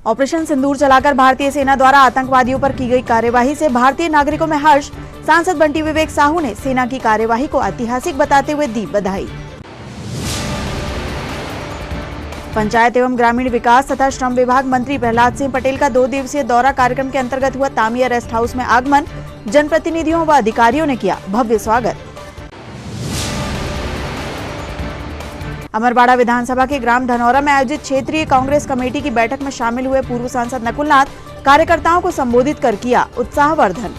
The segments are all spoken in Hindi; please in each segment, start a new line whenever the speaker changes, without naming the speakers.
ऑपरेशन सिंदूर चलाकर भारतीय सेना द्वारा आतंकवादियों पर की गई कार्यवाही से भारतीय नागरिकों में हर्ष। सांसद बंटी विवेक साहू ने सेना की कार्यवाही को ऐतिहासिक बताते हुए दी बधाई। पंचायत एवं ग्रामीण विकास तथा श्रम विभाग मंत्री प्रहलाद सिंह पटेल का 2 दिवसीय दौरा कार्यक्रम के अंतर्गत हुआ। तामिया रेस्ट हाउस में आगमन, जनप्रतिनिधियों व अधिकारियों ने किया भव्य स्वागत। अमरवाड़ा विधानसभा के ग्राम धनौरा में आयोजित क्षेत्रीय कांग्रेस कमेटी की बैठक में शामिल हुए पूर्व सांसद नकुल नाथ कार्यकर्ताओं को संबोधित कर किया उत्साहवर्धन।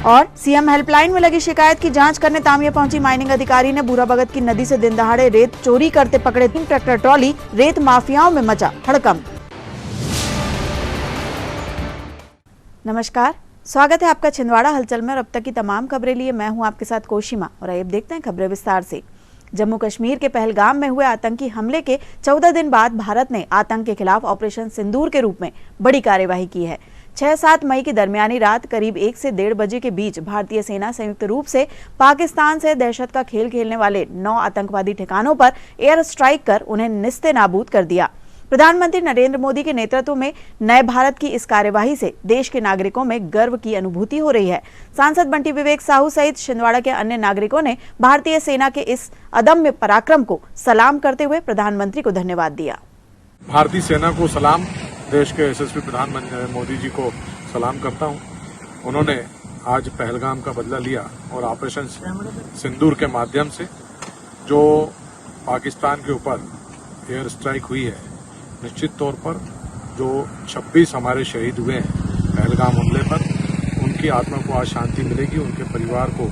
और सीएम हेल्पलाइन में लगी शिकायत की जांच करने तामिया पहुंची माइनिंग अधिकारी ने बूढ़ा भगत की नदी से दिन दहाड़े रेत चोरी करते पकड़े 3 ट्रैक्टर ट्रॉली। रेत माफियाओं में मचा हड़कंप। नमस्कार, स्वागत है आपका छिंदवाड़ा हलचल में और अब तक की तमाम खबरें लिए मैं हूं आपके साथ कोशिमा। और अब देखते हैं खबरें विस्तार से। जम्मू कश्मीर के पहलगाम में हुए आतंकी हमले के 14 दिन बाद भारत ने आतंक के खिलाफ ऑपरेशन सिंदूर के रूप में बड़ी कार्यवाही की है। 6-7 मई की दरमियानी रात करीब 1 से 1:30 बजे के बीच भारतीय सेना संयुक्त रूप से पाकिस्तान से दहशत का खेल खेलने वाले 9 आतंकवादी ठिकानों पर एयर स्ट्राइक कर उन्हें निस्ते नाबूद कर दिया। प्रधानमंत्री नरेंद्र मोदी के नेतृत्व में नए भारत की इस कार्यवाही से देश के नागरिकों में गर्व की अनुभूति हो रही है। सांसद बंटी विवेक साहू सहित छिंदवाड़ा के अन्य नागरिकों ने भारतीय सेना के इस अदम्य पराक्रम को सलाम करते हुए प्रधानमंत्री को धन्यवाद दिया।
भारतीय सेना को सलाम, देश के यशस्वी प्रधानमंत्री मोदी जी को सलाम करता हूं। उन्होंने आज पहलगाम का बदला लिया और ऑपरेशन सिंदूर के माध्यम से जो पाकिस्तान के ऊपर एयर स्ट्राइक हुई है, निश्चित तौर पर जो 26 हमारे शहीद हुए हैं पहलगाम हमले पर, उनकी आत्मा को आज शांति मिलेगी। उनके परिवार को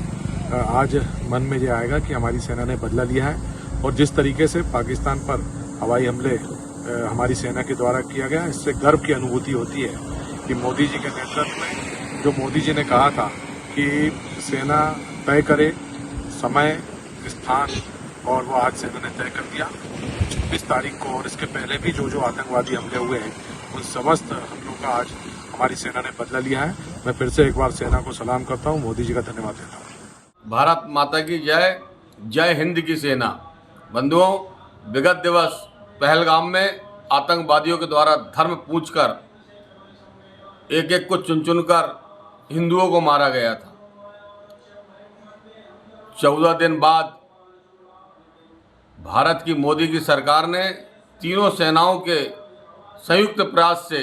आज मन में ये आएगा कि हमारी सेना ने बदला लिया है। और जिस तरीके से पाकिस्तान पर हवाई हमले हमारी सेना के द्वारा किया गया, इससे गर्व की अनुभूति होती है कि मोदी जी के नेतृत्व में, जो मोदी जी ने कहा था कि सेना तय करे समय स्थान, और वो आज सेना ने तय कर दिया 26 तारीख को। और इसके पहले भी जो आतंकवादी हमले हुए हैं, उन समस्त हमलों का आज हमारी सेना ने बदला लिया है। मैं फिर से एक बार सेना को सलाम करता हूँ, मोदी जी का धन्यवाद देता हूँ।
भारत माता की जय, जय हिंद की सेना। बंधुओं, विगत दिवस पहलगाम में आतंकवादियों के द्वारा धर्म पूछकर एक एक को चुन चुनकर हिंदुओं को मारा गया था। 14 दिन बाद भारत की मोदी की सरकार ने तीनों सेनाओं के संयुक्त प्रयास से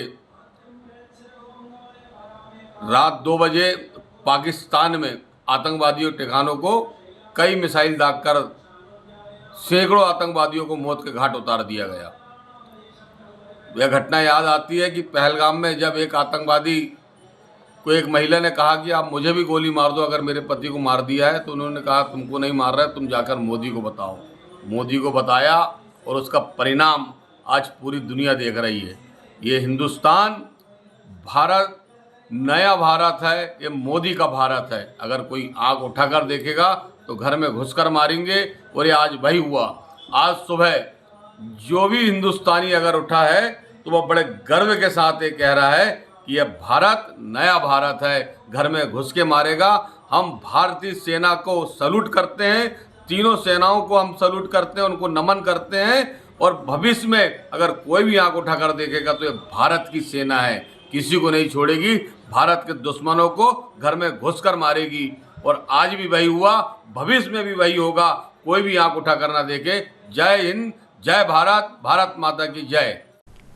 रात 2 बजे पाकिस्तान में आतंकवादियों ठिकानों को कई मिसाइल दागकर सैकड़ों आतंकवादियों को मौत के घाट उतार दिया गया। यह घटना याद आती है कि पहलगाम में जब एक आतंकवादी को एक महिला ने कहा कि आप मुझे भी गोली मार दो अगर मेरे पति को मार दिया है, तो उन्होंने कहा तुमको नहीं मार रहा है, तुम जाकर मोदी को बताओ। मोदी को बताया और उसका परिणाम आज पूरी दुनिया देख रही है। ये हिंदुस्तान, भारत नया भारत है, ये मोदी का भारत है। अगर कोई आग उठाकर देखेगा तो घर में घुसकर मारेंगे। और ये आज वही हुआ। आज सुबह जो भी हिंदुस्तानी अगर उठा है तो वह बड़े गर्व के साथ ये कह रहा है कि यह भारत नया भारत है, घर में घुस के मारेगा। हम भारतीय सेना को सैल्यूट करते हैं, तीनों सेनाओं को हम सैल्यूट करते हैं, उनको नमन करते हैं। और भविष्य में अगर कोई भी आंख उठाकर देखेगा तो ये भारत की सेना है, किसी को नहीं छोड़ेगी, भारत के दुश्मनों को घर में घुसकर मारेगी। और आज भी वही हुआ, भविष्य में भी वही होगा। कोई भी आंख उठाकर ना देखे। जय हिंद, जय भारत, भारत माता की जय।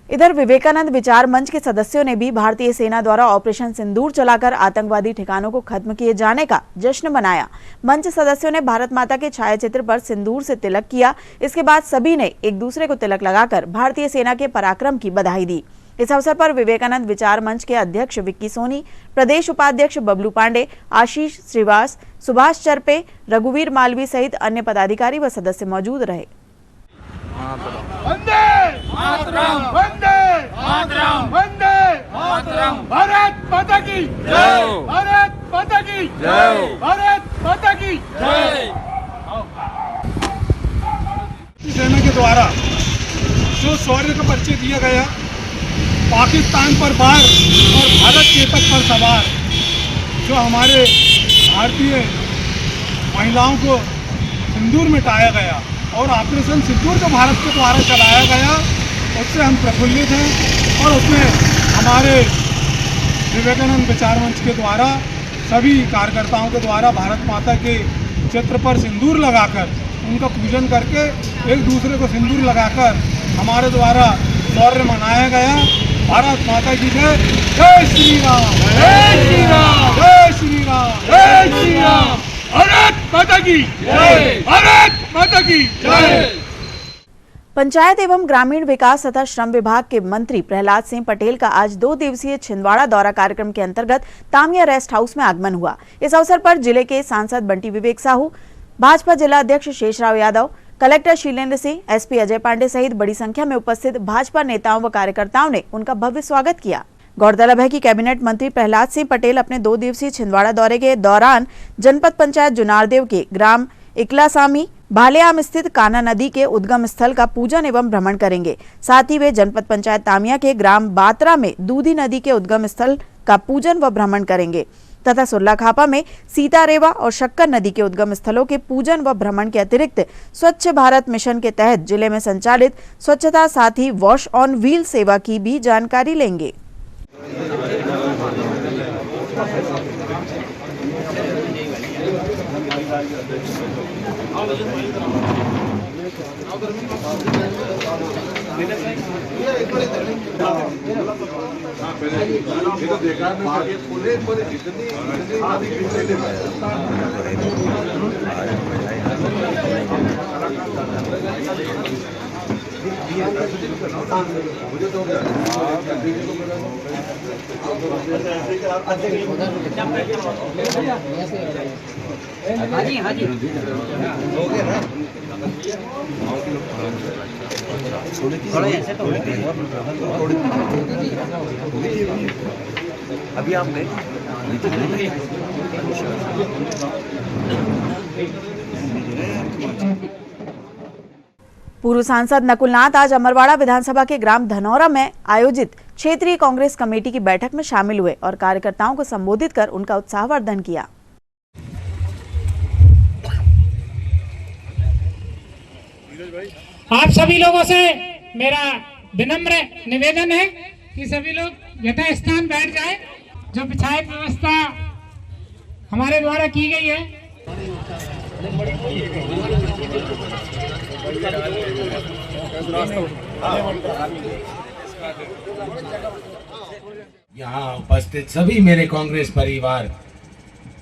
इधर विवेकानंद विचार मंच के सदस्यों ने भी भारतीय सेना द्वारा ऑपरेशन सिंदूर चलाकर आतंकवादी ठिकानों को खत्म किए जाने का जश्न मनाया। मंच सदस्यों ने भारत माता के छायाचित्र पर सिंदूर से तिलक किया। इसके बाद सभी ने एक दूसरे को तिलक लगाकर भारतीय सेना के पराक्रम की बधाई दी। इस अवसर पर विवेकानंद विचार मंच के अध्यक्ष विक्की सोनी, प्रदेश उपाध्यक्ष बबलू पांडे, आशीष श्रीवास, सुभाष चरपे, रघुवीर मालवी सहित अन्य पदाधिकारी व सदस्य मौजूद रहे।
वंदे मातरम, वंदे मातरम, वंदे मातरम। भारत माता की जय, भारत माता की जय, भारत माता की जय। सेना के द्वारा जो शौर्य का परिचय दिया गया, पाकिस्तान पर वार और भारत चेतक पर सवार, जो हमारे भारतीय महिलाओं को सिंदूर मिटाया गया और ऑपरेशन सिंदूर जो भारत के द्वारा चलाया गया उससे हम प्रफुल्लित हैं। और उसमें हमारे विवेकानंद विचार मंच के द्वारा सभी कार्यकर्ताओं के द्वारा भारत माता के चित्र पर सिंदूर लगाकर उनका पूजन करके एक दूसरे को सिंदूर लगाकर हमारे द्वारा शौर्य मनाया गया। भारत माता की जय। जय श्री राम,
जय श्री राम,
जय श्री राम,
जय श्री राम।
भारत माता की जय, भारत माता की जय।
पंचायत एवं ग्रामीण विकास तथा श्रम विभाग के मंत्री प्रहलाद सिंह पटेल का आज 2 दिवसीय छिंदवाड़ा दौरा कार्यक्रम के अंतर्गत तामिया रेस्ट हाउस में आगमन हुआ। इस अवसर पर जिले के सांसद बंटी विवेक साहू, भाजपा जिला अध्यक्ष शेषराव यादव, कलेक्टर शीलेंद्र सिंह, एसपी अजय पांडे सहित बड़ी संख्या में उपस्थित भाजपा नेताओं व कार्यकर्ताओं ने उनका भव्य स्वागत किया। गौरतलब है कि कैबिनेट मंत्री प्रहलाद सिंह पटेल अपने 2 दिवसीय छिंदवाड़ा दौरे के दौरान जनपद पंचायत जुनारदेव के ग्राम इकलासामी भालेआम स्थित कान्हा नदी के उद्गम स्थल का पूजन एवं भ्रमण करेंगे। साथ ही वे जनपद पंचायत तामिया के ग्राम बात्रा में दूधी नदी के उद्गम स्थल का पूजन व भ्रमण करेंगे तथा सुल्लाखापा में सीतारेवा और शक्कर नदी के उद्गम स्थलों के पूजन व भ्रमण के अतिरिक्त स्वच्छ भारत मिशन के तहत जिले में संचालित स्वच्छता साथी वॉश ऑन व्हील सेवा की भी जानकारी लेंगे।
अभी आप गए
पूर्व सांसद नकुलनाथ आज अमरवाड़ा विधानसभा के ग्राम धनौरा में आयोजित क्षेत्रीय कांग्रेस कमेटी की बैठक में शामिल हुए और कार्यकर्ताओं को संबोधित कर उनका उत्साहवर्धन किया।
आप सभी लोगों से मेरा विनम्र निवेदन है कि सभी लोग यथास्थान बैठ जाएं। जो पंचायत व्यवस्था हमारे द्वारा की गई है
यहाँ उपस्थित सभी मेरे कांग्रेस परिवार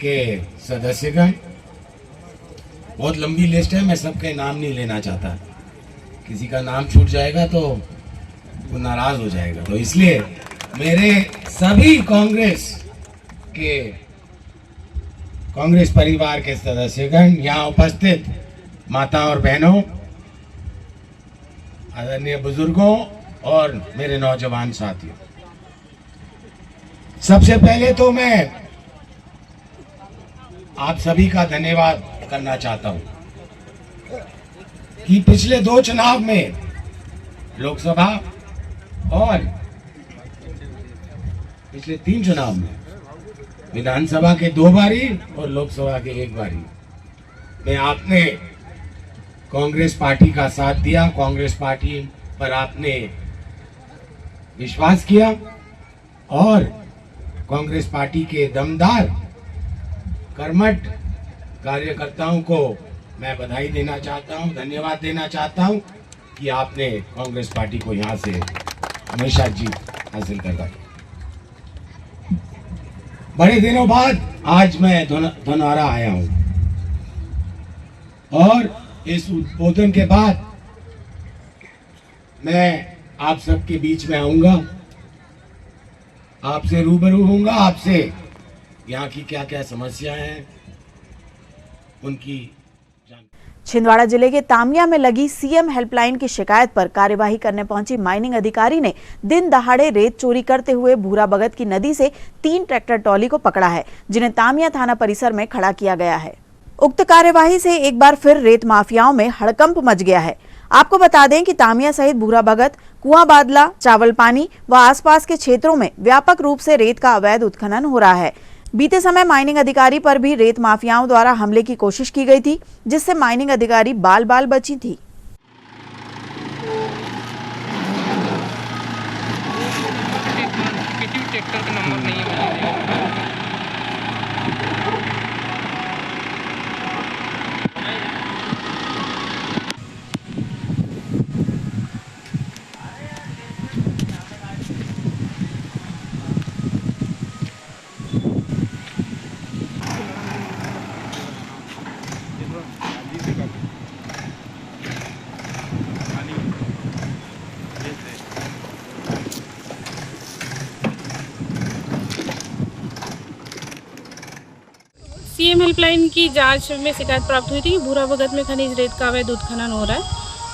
के सदस्यगण, बहुत लंबी लिस्ट है, मैं सबके नाम नहीं लेना चाहता, किसी का नाम छूट जाएगा तो वो नाराज हो जाएगा। तो इसलिए मेरे सभी कांग्रेस परिवार के सदस्यगण, यहाँ उपस्थित माता और बहनों, आदरणीय बुजुर्गों और मेरे नौजवान साथियों, सबसे पहले तो मैं आप सभी का धन्यवाद करना चाहता हूं कि पिछले 2 चुनाव में, लोकसभा और पिछले 3 चुनाव में, विधानसभा के 2 बारी और लोकसभा के 1 बारी में आपने कांग्रेस पार्टी का साथ दिया, कांग्रेस पार्टी पर आपने विश्वास किया और कांग्रेस पार्टी के दमदार कर्मठ कार्यकर्ताओं को मैं बधाई देना चाहता हूं, धन्यवाद देना चाहता हूं कि आपने कांग्रेस पार्टी को यहां से हमेशा जीत हासिल करवाई। बड़े दिनों बाद आज मैं धनौरा आया हूं और इस उद्बोधन के बाद मैं आप सबके बीच में आऊंगा, आपसे रूबरू होऊंगा, आपसे यहाँ की क्या क्या समस्याएं हैं उनकी
छिंदवाड़ा जिले के तामिया में लगी सीएम हेल्पलाइन की शिकायत पर कार्यवाही करने पहुंची माइनिंग अधिकारी ने दिन दहाड़े रेत चोरी करते हुए भूरा भगत की नदी से 3 ट्रैक्टर ट्रॉली को पकड़ा है, जिन्हें तामिया थाना परिसर में खड़ा किया गया है। उक्त कार्यवाही से एक बार फिर रेत माफियाओं में हड़कंप मच गया है। आपको बता दें कि तामिया सहित भूरा भगत, कुआं बादला, चावल पानी व आसपास के क्षेत्रों में व्यापक रूप से रेत का अवैध उत्खनन हो रहा है। बीते समय माइनिंग अधिकारी पर भी रेत माफियाओं द्वारा हमले की कोशिश की गई थी, जिससे माइनिंग अधिकारी बाल बाल बची थी।
ट्रैक्टर का नंबर नहीं है।
सीएम हेल्पलाइन की जांच में शिकायत प्राप्त हुई थी कि भूरा भगत में खनिज रेत का अवैध उत्खनन हो रहा है।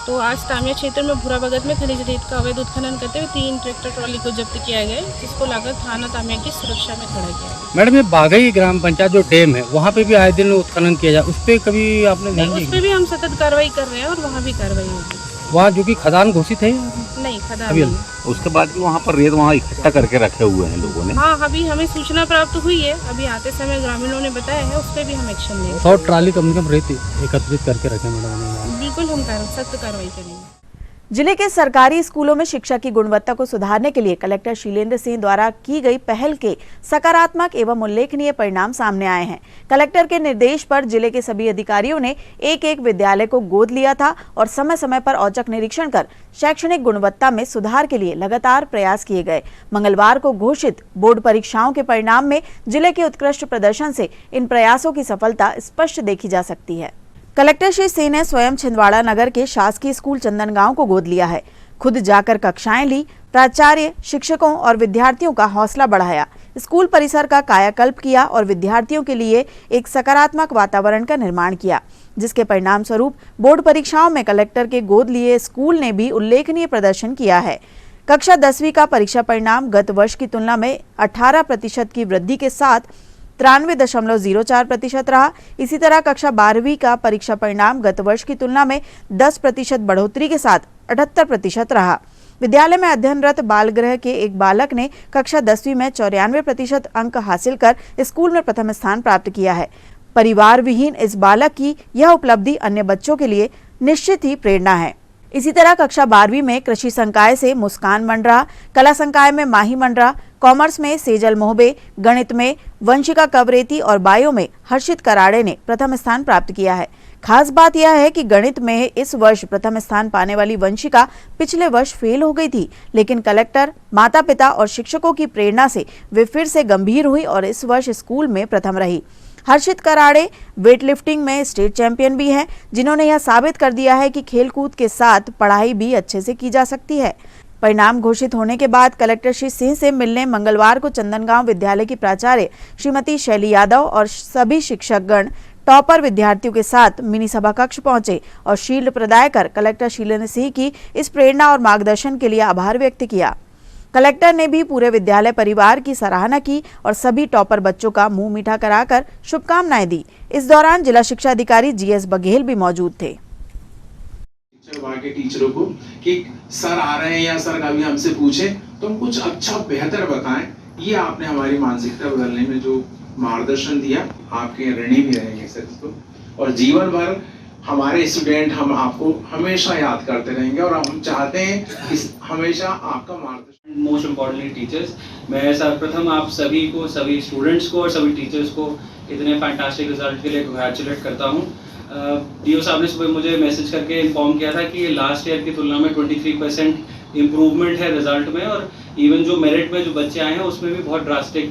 तो आज तामिया क्षेत्र में भूरा भगत में खनिज रेत का अवैध उत्खनन करते हुए 3 ट्रैक्टर ट्रॉली को जब्त किया गया, जिसको लाकर थाना तामिया की सुरक्षा में खड़ा किया गया।
मैडम, ये बाघई ग्राम पंचायत जो डैम है वहाँ पे भी आए दिन उत्खनन किया जाए, उस पर कभी आपने ध्यान
उस पर भी हम सतत कार्रवाई कर रहे हैं और वहाँ भी कार्रवाई होगी।
वहाँ जो कि खदान घोषित है
नहीं, खदान नहीं।
उसके बाद भी वहाँ पर रेत वहाँ इकट्ठा करके रखे हुए हैं लोगों ने।
हाँ, अभी हमें सूचना प्राप्त हुई है, अभी आते समय ग्रामीणों ने बताया है, उस पर भी हम एक्शन लेंगे।
100 ट्राली कम से कम रेत एकत्रित करके रखे मैडम।
बिल्कुल हम सख्त कार्रवाई करेंगे।
जिले के सरकारी स्कूलों में शिक्षा की गुणवत्ता को सुधारने के लिए कलेक्टर शीलेंद्र सिंह द्वारा की गई पहल के सकारात्मक एवं उल्लेखनीय परिणाम सामने आए हैं। कलेक्टर के निर्देश पर जिले के सभी अधिकारियों ने एक विद्यालय को गोद लिया था और समय समय पर औचक निरीक्षण कर शैक्षणिक गुणवत्ता में सुधार के लिए लगातार प्रयास किए गए। मंगलवार को घोषित बोर्ड परीक्षाओं के परिणाम में जिले के उत्कृष्ट प्रदर्शन से इन प्रयासों की सफलता स्पष्ट देखी जा सकती है। कलेक्टर श्री सिंह ने स्वयं छिंदवाड़ा नगर के शासकीय स्कूल चंदनगांव को गोद लिया है। खुद जाकर कक्षाएं ली, प्राचार्य, शिक्षकों और विद्यार्थियों का हौसला बढ़ाया, स्कूल परिसर का कायाकल्प किया और विद्यार्थियों के लिए एक सकारात्मक वातावरण का निर्माण किया, जिसके परिणाम स्वरूप बोर्ड परीक्षाओं में कलेक्टर के गोद लिए स्कूल ने भी उल्लेखनीय प्रदर्शन किया है। कक्षा 10वीं का परीक्षा परिणाम गत वर्ष की तुलना में 18% की वृद्धि के साथ 93.04% रहा। इसी तरह कक्षा 12वीं का परीक्षा परिणाम गत वर्ष की तुलना में 10% बढ़ोतरी के साथ 78% रहा। विद्यालय में अध्ययनरत बाल गृह के एक बालक ने कक्षा 10वीं में 94% अंक हासिल कर स्कूल में प्रथम स्थान प्राप्त किया है। परिवार विहीन इस बालक की यह उपलब्धि अन्य बच्चों के लिए निश्चित ही प्रेरणा है। इसी तरह कक्षा 12वीं में कृषि संकाय से मुस्कान मंडरा, कला संकाय में माही मंडरा, कॉमर्स में सेजल मोहबे, गणित में वंशिका कवरेती और बायो में हर्षित कराड़े ने प्रथम स्थान प्राप्त किया है। खास बात यह है कि गणित में इस वर्ष प्रथम स्थान पाने वाली वंशिका पिछले वर्ष फेल हो गई थी, लेकिन कलेक्टर, माता पिता और शिक्षकों की प्रेरणा से वे फिर से गंभीर हुई और इस वर्ष स्कूल में प्रथम रही। हर्षित कराड़े वेट लिफ्टिंग में स्टेट चैंपियन भी हैं, जिन्होंने यह साबित कर दिया है कि खेलकूद के साथ पढ़ाई भी अच्छे से की जा सकती है। परिणाम घोषित होने के बाद कलेक्टर श्री सिंह से मिलने मंगलवार को चंदनगांव विद्यालय की प्राचार्य श्रीमती शैली यादव और सभी शिक्षकगण टॉपर विद्यार्थियों के साथ मिनी सभा कक्ष पहुंचे और शील्ड प्रदाय कर कलेक्टर शीलेंद्र सिंह की इस प्रेरणा और मार्गदर्शन के लिए आभार व्यक्त किया। कलेक्टर ने भी पूरे विद्यालय परिवार की सराहना की और सभी टॉपर बच्चों का मुंह मीठा कराकर शुभकामनाएं दी। इस दौरान जिला शिक्षा अधिकारी जीएस बघेल भी मौजूद थे।
विभाग के टीचरों को कि सर आ रहे हैं या सर कभी हमसे पूछें तो हम कुछ अच्छा बेहतर बताएं। ये आपने हमारी मानसिकता बदलने में जो मार्गदर्शन दिया, आपके ऋणी भी रहेंगे सर इसको, और जीवन भर हमारे स्टूडेंट हम आपको हमेशा याद करते रहेंगे और हम चाहते हैं कि हमेशा आपका मार्गदर्शन।
मोस्ट इम्पॉर्टेंटली टीचर्स, मैं सर्वप्रथम आप सभी को, सभी स्टूडेंट्स को और सभी टीचर्स को इतने फैंटास्टिक रिजल्ट के लिए कंग्रेचुलेट करता हूँ। डीओ साहब ने सुबह मुझे मैसेज करके इन्फॉर्म किया था कि लास्ट ईयर की तुलना में 23% इम्प्रूवमेंट है रिजल्ट में, और इवन जो मेरिट में जो बच्चे आए हैं उसमें भी बहुत ड्रास्टिक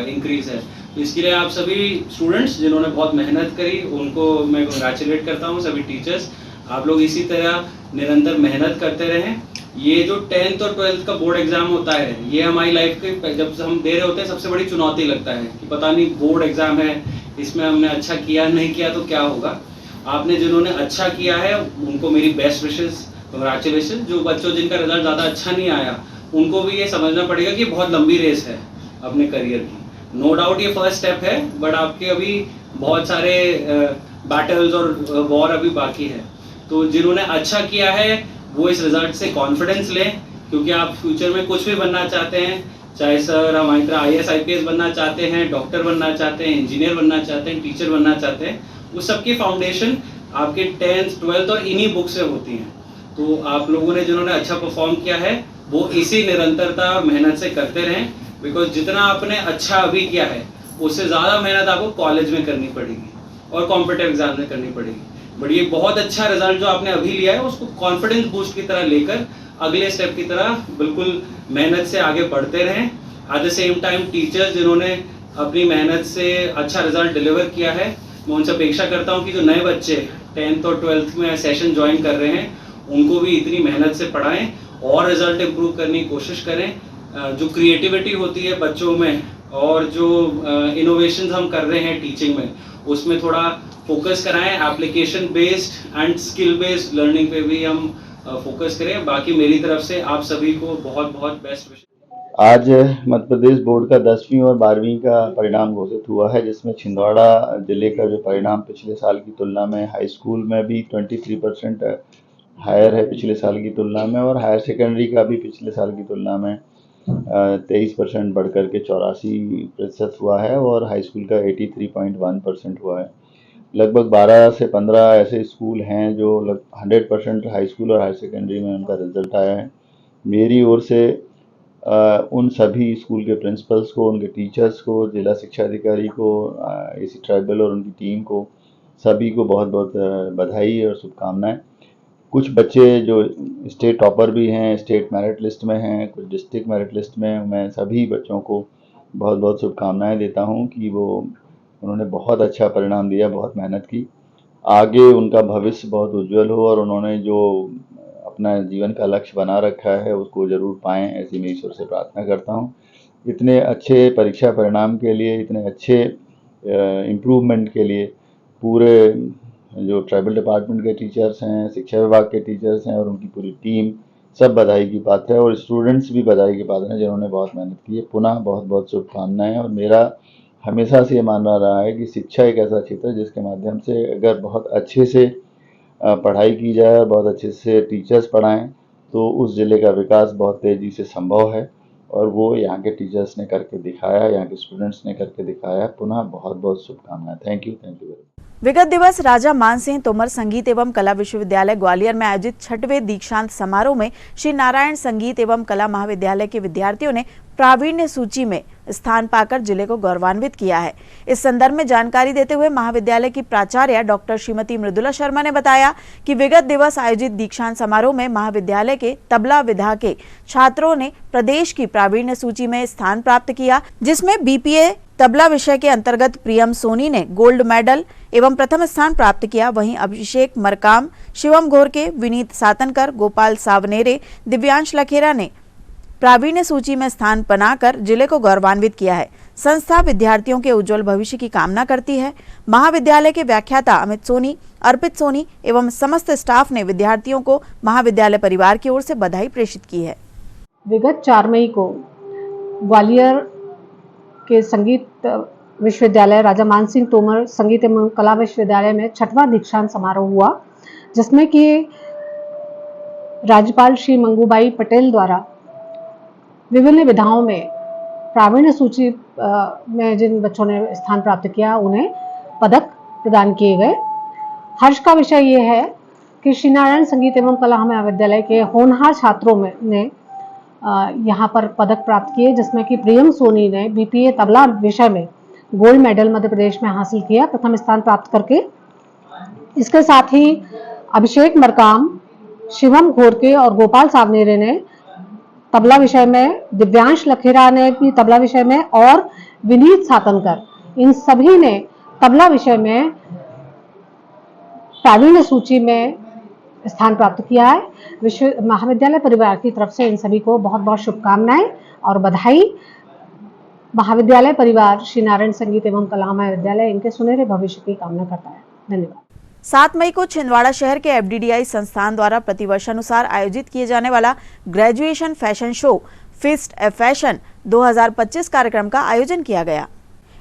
इंक्रीज है। तो इसके लिए आप सभी स्टूडेंट्स जिन्होंने बहुत मेहनत करी उनको मैं कंग्रेचुलेट करता हूँ। सभी टीचर्स, आप लोग इसी तरह निरंतर मेहनत करते रहें। ये जो 10th और 12th का बोर्ड एग्जाम होता है, ये हमारी लाइफ के जब हम दे रहे होते हैं सबसे बड़ी चुनौती लगता है कि पता नहीं बोर्ड एग्जाम है, इसमें हमने अच्छा किया नहीं किया तो क्या होगा। आपने जिन्होंने अच्छा किया है उनको मेरी बेस्ट विशेस, कंग्रेचुलेशन। जो बच्चों जिनका रिजल्ट ज़्यादा अच्छा नहीं आया उनको भी ये समझना पड़ेगा कि बहुत लंबी रेस है अपने करियर की। नो डाउट ये फर्स्ट स्टेप है, बट आपके अभी बहुत सारे बैटल्स और वॉर अभी बाकी है। तो जिन्होंने अच्छा किया है वो इस रिजल्ट से कॉन्फिडेंस लें, क्योंकि आप फ्यूचर में कुछ भी बनना चाहते हैं चाहे सर हमारी तरह IAS IPS बनना चाहते हैं, डॉक्टर बनना चाहते हैं, इंजीनियर बनना चाहते हैं, टीचर बनना चाहते हैं, वो सबकी फाउंडेशन आपके 10th 12th और इन्हीं बुक से होती हैं। तो आप लोगों ने जिन्होंने अच्छा परफॉर्म किया है वो इसी निरंतरता और मेहनत से करते रहें, बिकॉज जितना आपने अच्छा अभी किया है उससे ज़्यादा मेहनत आपको कॉलेज में करनी पड़ेगी और कॉम्पिटिटिव एग्जाम में करनी पड़ेगी। बट ये बहुत अच्छा रिजल्ट जो आपने अभी लिया है उसको कॉन्फिडेंस बूस्ट की तरह लेकर अगले स्टेप की तरह बिल्कुल मेहनत से आगे बढ़ते रहें। At the same time teachers जिन्होंने अपनी मेहनत से अच्छा रिजल्ट डिलीवर किया है, मैं उनसे अपेक्षा करता हूँ कि जो नए बच्चे 10th और 12th में सेशन ज्वाइन कर रहे हैं उनको भी इतनी मेहनत से पढ़ाएं और रिजल्ट इम्प्रूव करने की कोशिश करें। जो क्रिएटिविटी होती है बच्चों में और जो इनोवेशंस हम कर रहे हैं टीचिंग में, उसमें थोड़ा फोकस कराएं। Application based and skill based learning पे भी हम फोकस करें। बाकी मेरी तरफ से आप सभी को बहुत बहुत बेस्ट विशेष।
आज मध्य प्रदेश बोर्ड का 10वीं और 12वीं का परिणाम घोषित हुआ है, जिसमें छिंदवाड़ा जिले का जो परिणाम पिछले साल की तुलना में हाई स्कूल में भी 23% हायर है पिछले साल की तुलना में, और हायर सेकेंडरी का भी पिछले साल की तुलना में 23% बढ़ कर के 84% हुआ है, और हाई स्कूल का 83.1% हुआ है। लगभग 12 से 15 ऐसे स्कूल हैं जो 100% हाई स्कूल और हायर सेकेंडरी में उनका रिजल्ट आया है। मेरी ओर से उन सभी स्कूल के प्रिंसिपल्स को, उनके टीचर्स को, जिला शिक्षा अधिकारी को, AC ट्राइबल और उनकी टीम को, सभी को बहुत बहुत बधाई और शुभकामनाएं। कुछ बच्चे जो स्टेट टॉपर भी हैं, स्टेट मेरिट लिस्ट में हैं, कुछ डिस्ट्रिक्ट मेरिट लिस्ट में, मैं सभी बच्चों को बहुत बहुत शुभकामनाएं देता हूं कि उन्होंने बहुत अच्छा परिणाम दिया, बहुत मेहनत की। आगे उनका भविष्य बहुत उज्जवल हो और उन्होंने जो अपना जीवन का लक्ष्य बना रखा है उसको ज़रूर पाएँ, ऐसी मैं ईश्वर से प्रार्थना करता हूँ। इतने अच्छे परीक्षा परिणाम के लिए, इतने अच्छे इम्प्रूवमेंट के लिए पूरे जो ट्राइबल डिपार्टमेंट के टीचर्स हैं, शिक्षा विभाग के टीचर्स हैं और उनकी पूरी टीम, सब बधाई की पात्र है, और स्टूडेंट्स भी बधाई के पात्र हैं जिन्होंने बहुत मेहनत की है। पुनः बहुत बहुत शुभकामनाएं। और मेरा हमेशा से ये मानना रहा है कि शिक्षा एक ऐसा क्षेत्र है जिसके माध्यम से अगर बहुत अच्छे से पढ़ाई की जाए और बहुत अच्छे से टीचर्स पढ़ाएं तो उस ज़िले का विकास बहुत तेज़ी से संभव है, और वो यहाँ के टीचर्स ने करके दिखाया, यहाँ के स्टूडेंट्स ने करके दिखाया। पुनः बहुत बहुत शुभकामनाएं। Thank you very much.
विगत दिवस राजा मानसिंह तोमर संगीत एवं कला विश्वविद्यालय ग्वालियर में आयोजित 6वें दीक्षांत समारोह में श्री नारायण संगीत एवं कला महाविद्यालय के विद्यार्थियों ने प्रावीण्य सूची में स्थान पाकर जिले को गौरवान्वित किया है। इस संदर्भ में जानकारी देते हुए महाविद्यालय की प्राचार्य डॉक्टर श्रीमती मृदुला शर्मा ने बताया कि विगत दिवस आयोजित दीक्षांत समारोह में महाविद्यालय के तबला विधा के छात्रों ने प्रदेश की प्रावीण्य सूची में स्थान प्राप्त किया, जिसमें BPA तबला विषय के अंतर्गत प्रियम सोनी ने गोल्ड मेडल एवं प्रथम स्थान प्राप्त किया। वहीं अभिषेक मरकाम, शिवम घोरके, विनीत सातनकर, गोपाल सावनेरे, दिव्यांश लखेरा ने प्रावीण्य सूची में स्थान बनाकर जिले को गौरवान्वित किया है। संस्था विद्यार्थियों के उज्जवल भविष्य की कामना करती है। महाविद्यालय के व्याख्याता अमित सोनी, अर्पित सोनी एवं समस्त स्टाफ ने विद्यार्थियों को महाविद्यालय परिवार की ओर से बधाई प्रेषित की है।
विगत 4 मई को ग्वालियर के संगीत विश्वविद्यालय राजा मानसिंह तोमर संगीत एवं कला विश्वविद्यालय में 6वां दीक्षांत समारोह हुआ, जिसमें कि राज्यपाल श्री मंगूबाई पटेल द्वारा विभिन्न विधाओं में प्रावीण्य सूची में जिन बच्चों ने स्थान प्राप्त किया उन्हें पदक प्रदान किए गए। हर्ष का विषय ये है कि श्री नारायण संगीत एवं कला महाविद्यालय के होनहार छात्रों ने यहाँ पर पदक प्राप्त किए, जिसमें कि प्रियम सोनी ने BPA तबला विषय में गोल्ड मेडल मध्य प्रदेश में हासिल किया, प्रथम स्थान प्राप्त करके। इसके साथ ही अभिषेक मरकाम, शिवम घोरके और गोपाल सावनेरे ने तबला विषय में, दिव्यांश लखेरा ने भी तबला विषय में, और विनीत सातनकर, इन सभी ने तबला विषय में प्रावीण्य सूची में स्थान प्राप्त किया है। विश्व महाविद्यालय परिवार की तरफ से इन सभी को बहुत बहुत शुभकामनाएं और बधाई। महाविद्यालय परिवार श्री नारायण संगीत एवं कला महाविद्यालय इनके सुनहरे भविष्य की कामना करता है। धन्यवाद।
7 मई को छिंदवाड़ा शहर के FDDI संस्थान द्वारा प्रतिवर्षानुसार आयोजित किए जाने वाला ग्रेजुएशन फैशन शो फिस्ट ए फैशन 2025 कार्यक्रम का आयोजन किया गया।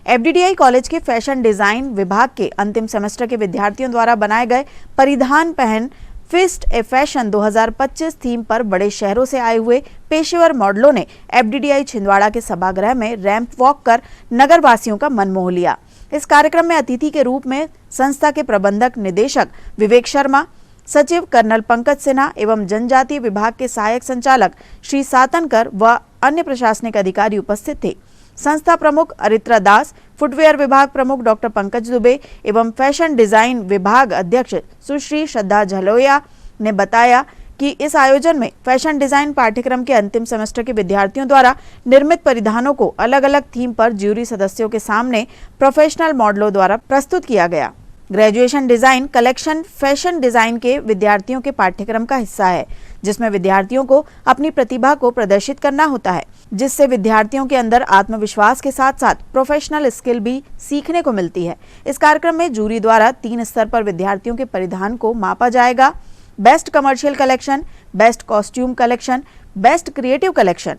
FDDI कॉलेज के फैशन डिजाइन विभाग के अंतिम सेमेस्टर के विद्यार्थियों द्वारा बनाए गए परिधान पहन फिस्ट ए फैशन 2025 थीम पर बड़े शहरों से आए हुए पेशेवर मॉडलों ने FDDI छिंदवाड़ा के सभागृह में रैंप वॉक कर नगर वासियों का मन मोह लिया। इस कार्यक्रम में अतिथि के रूप में संस्था के प्रबंधक निदेशक विवेक शर्मा, सचिव कर्नल पंकज सिन्हा एवं जनजातीय विभाग के सहायक संचालक श्री सातनकर व अन्य प्रशासनिक अधिकारी उपस्थित थे। संस्था प्रमुख अरित्रा दास, फुटवेयर विभाग प्रमुख डॉक्टर पंकज दुबे एवं फैशन डिजाइन विभाग अध्यक्ष सुश्री श्रद्धा झलोया ने बताया कि इस आयोजन में फैशन डिजाइन पाठ्यक्रम के अंतिम सेमेस्टर के विद्यार्थियों द्वारा निर्मित परिधानों को अलग अलग थीम पर ज्यूरी सदस्यों के सामने प्रोफेशनल मॉडलों द्वारा प्रस्तुत किया गया। Graduation design collection fashion design के विद्यार्थियों के पाठ्यक्रम का हिस्सा है, जिसमें विद्यार्थियों को अपनी प्रतिभा को प्रदर्शित करना होता है, जिससे विद्यार्थियों के अंदर आत्मविश्वास के साथ साथ प्रोफेशनल स्किल भी सीखने को मिलती है। इस कार्यक्रम में जूरी द्वारा 3 स्तर पर विद्यार्थियों के परिधान को मापा जाएगा। Best commercial collection, best costume collection, best creative collection.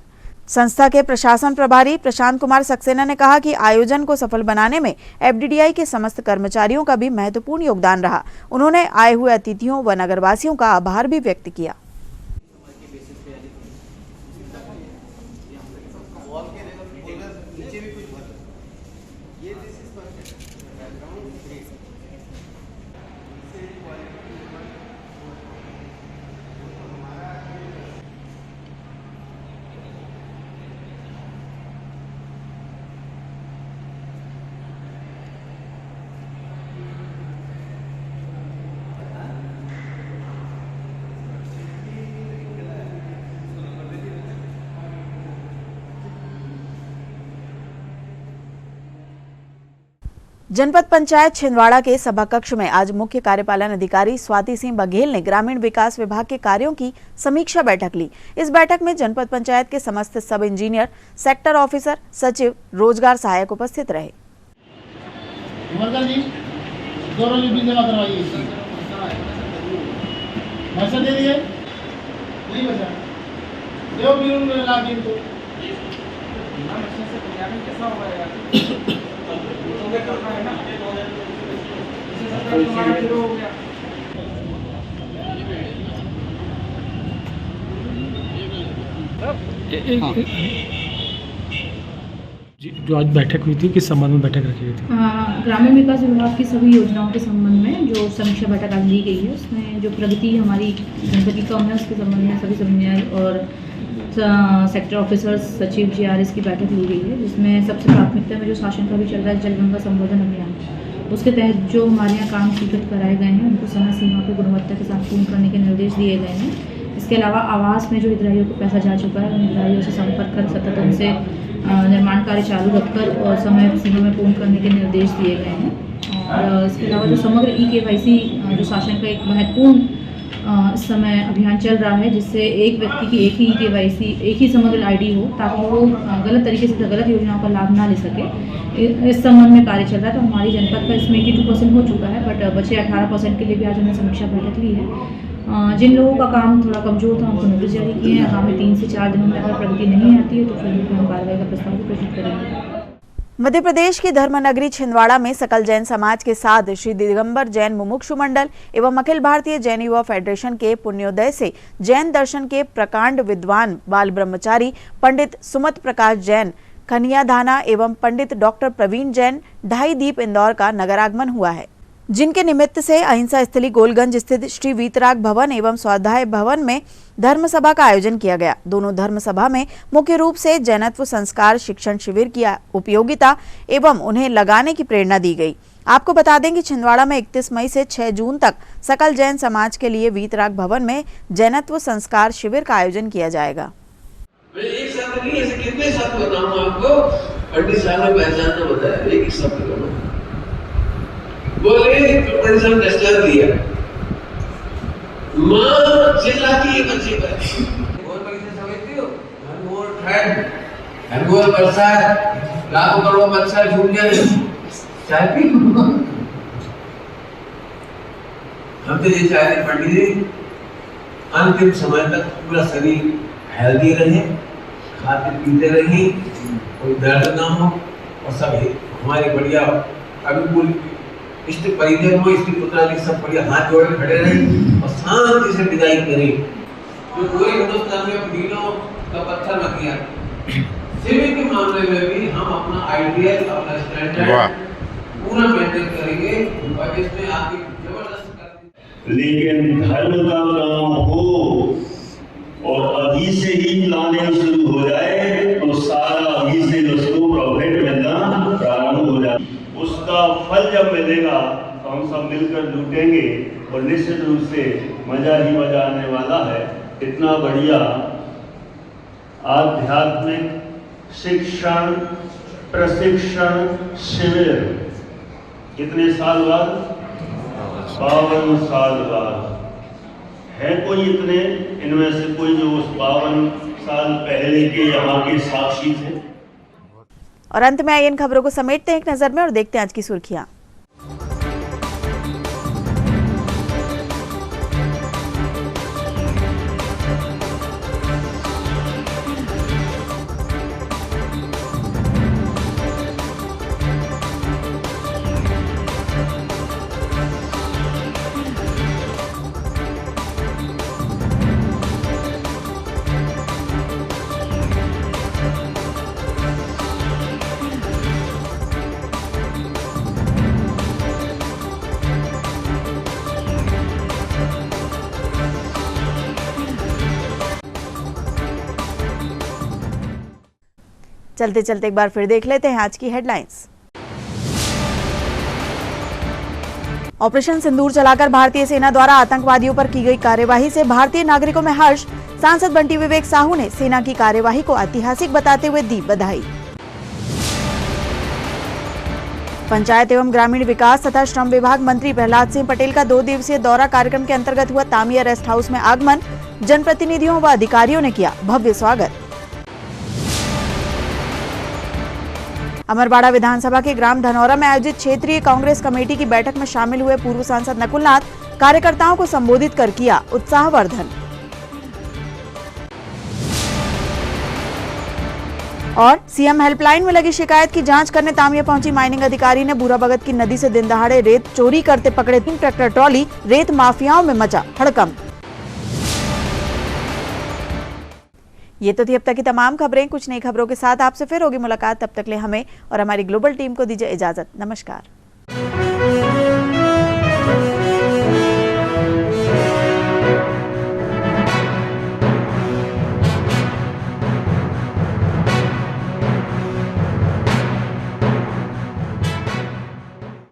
संस्था के प्रशासन प्रभारी प्रशांत कुमार सक्सेना ने कहा कि आयोजन को सफल बनाने में FDDI के समस्त कर्मचारियों का भी महत्वपूर्ण योगदान रहा। उन्होंने आए हुए अतिथियों व नगरवासियों का आभार भी व्यक्त किया। जनपद पंचायत छिंदवाड़ा के सभा कक्ष में आज मुख्य कार्यपालन अधिकारी स्वाति सिंह बघेल ने ग्रामीण विकास विभाग के कार्यों की समीक्षा बैठक ली। इस बैठक में जनपद पंचायत के समस्त सब इंजीनियर, सेक्टर ऑफिसर, सचिव, रोजगार सहायक उपस्थित रहे।
जो आज बैठक हुई थी, किस संबंध में बैठक रखी गई थी?
ग्रामीण विकास विभाग की सभी योजनाओं के संबंध में जो समीक्षा बैठक आज ली गई है, उसमें जो प्रगति हमारी जनपद की कम है उसके संबंध में सभी समन्वय और सेक्टर ऑफिसर्स, सचिव, GRS की बैठक ली गई है, जिसमें सबसे प्राथमिकता में जो शासन का भी चल रहा है जल गंगा संवर्धन अभियान, उसके तहत जो हमारे यहाँ काम स्वीकृत कराए गए हैं उनको समय सीमा पर गुणवत्ता के साथ पूर्ण करने के निर्देश दिए गए हैं। इसके अलावा आवास में जो हितग्राहियों को पैसा जा चुका है उन हितग्राहियों से संपर्क कर सतत उनसे निर्माण कार्य चालू रखकर और समय सीमा में पूर्ण करने के निर्देश दिए गए हैं। और इसके अलावा जो समग्र EKYC जो शासन का एक महत्वपूर्ण इस समय अभियान चल रहा है, जिससे एक व्यक्ति की एक ही EKYC, एक ही समग्र ID हो, ताकि वो गलत तरीके से गलत योजनाओं का लाभ ना ले सके। इस संबंध में कार्य चल रहा है। तो हमारी जनपद का इसमें 82% हो चुका है, बट बचे 18% के लिए भी आज हमने समीक्षा बैठक ली है। जिन लोगों का काम थोड़ा कमजोर था उनको नोटिस जारी किए हैं। आगामी 3 से 4 दिनों में अगर प्रगति नहीं आती है तो फिर हम कार्रवाई का प्रस्ताव भी प्रेषित करेंगे।
मध्य प्रदेश की धर्मनगरी छिंदवाड़ा में सकल जैन समाज के साथ श्री दिगंबर जैन मुमुक्षु मंडल एवं अखिल भारतीय जैन युवा फेडरेशन के पुण्योदय से जैन दर्शन के प्रकांड विद्वान बाल ब्रह्मचारी पंडित सुमत प्रकाश जैन खनियाधाना एवं पंडित डॉक्टर प्रवीण जैन ढाई दीप इंदौर का नगर आगमन हुआ है, जिनके निमित्त से अहिंसा स्थली गोलगंज स्थित श्री वीतराग भवन एवं स्वाध्याय भवन में धर्म सभा का आयोजन किया गया। दोनों धर्म सभा में मुख्य रूप से जैनत्व संस्कार शिक्षण शिविर की उपयोगिता एवं उन्हें लगाने की प्रेरणा दी गई। आपको बता दें कि छिंदवाड़ा में 31 मई से 6 जून तक सकल जैन समाज के लिए वीतराग भवन में जैनत्व संस्कार शिविर का आयोजन किया जाएगा।
बोले परिश्रम दस्तार दिया मां जिला की बच्ची बच्ची और पैसे समझती हो घनघोर ठंड घनघोर बरसात लाखों करोड़ों मच्छर झूम गए चाय पी हम तो ये चाहते पंडित जी अंतिम समय तक पूरा शरीर हेल्दी रहे, खाते पीते रहे, कोई दर्द ना हो और सब हमारे बढ़िया अभी इष्ट परिजन हो, इष्ट पुत्रादि सब बढ़िया हाथ जोड़ के खड़े रहे और शांति से विदाई करी। जो पूरे हिंदुस्तान में मीलों का पत्थर रख दिया, सिविल के मामले में भी हम अपना आइडियल, अपना स्टैंडर्ड पूरा मेंटेन करेंगे और इसमें आपकी जबरदस्त।
लेकिन धर्म का काम हो और अभी से ही प्लानिंग शुरू हो जाए तो सारा अभी से उसको प्रॉफिट मिलना प्रारंभ हो जाए। उसका फल जब मिलेगा तो हम सब मिलकर लूटेंगे और निश्चित रूप से मजा ही मजा आने वाला है। इतना बढ़िया आध्यात्मिक शिक्षण प्रशिक्षण शिविर कितने साल बाद? 52 साल बाद। है कोई इतने, इनमें से कोई जो उस 52 साल पहले के यहाँ के साक्षी थे?
और अंत में आइए इन खबरों को समेटते हैं एक नजर में और देखते हैं आज की सुर्खियां। चलते चलते एक बार फिर देख लेते हैं आज की हेडलाइंस। ऑपरेशन सिंदूर चलाकर भारतीय सेना द्वारा आतंकवादियों पर की गई कार्यवाही से भारतीय नागरिकों में हर्ष। सांसद बंटी विवेक साहू ने सेना की कार्यवाही को ऐतिहासिक बताते हुए दी बधाई। पंचायत एवं ग्रामीण विकास तथा श्रम विभाग मंत्री प्रहलाद सिंह पटेल का 2 दिवसीय दौरा कार्यक्रम के अंतर्गत हुआ तामिया रेस्ट हाउस में आगमन। जनप्रतिनिधियों व अधिकारियों ने किया भव्य स्वागत। अमरवाड़ा विधानसभा के ग्राम धनौरा में आयोजित क्षेत्रीय कांग्रेस कमेटी की बैठक में शामिल हुए पूर्व सांसद नकुलनाथ कार्यकर्ताओं को संबोधित कर किया उत्साहवर्धन। और सीएम हेल्पलाइन में लगी शिकायत की जांच करने तामिया पहुंची माइनिंग अधिकारी ने बूरा भगत की नदी से दिन दहाड़े रेत चोरी करते पकड़े 3 ट्रैक्टर ट्रॉली। रेत माफियाओं में मचा हड़कंप। ये तो थी अब तक की तमाम खबरें। कुछ नई खबरों के साथ आपसे फिर होगी मुलाकात। तब तक ले हमें और हमारी ग्लोबल टीम को दीजिए इजाजत। नमस्कार।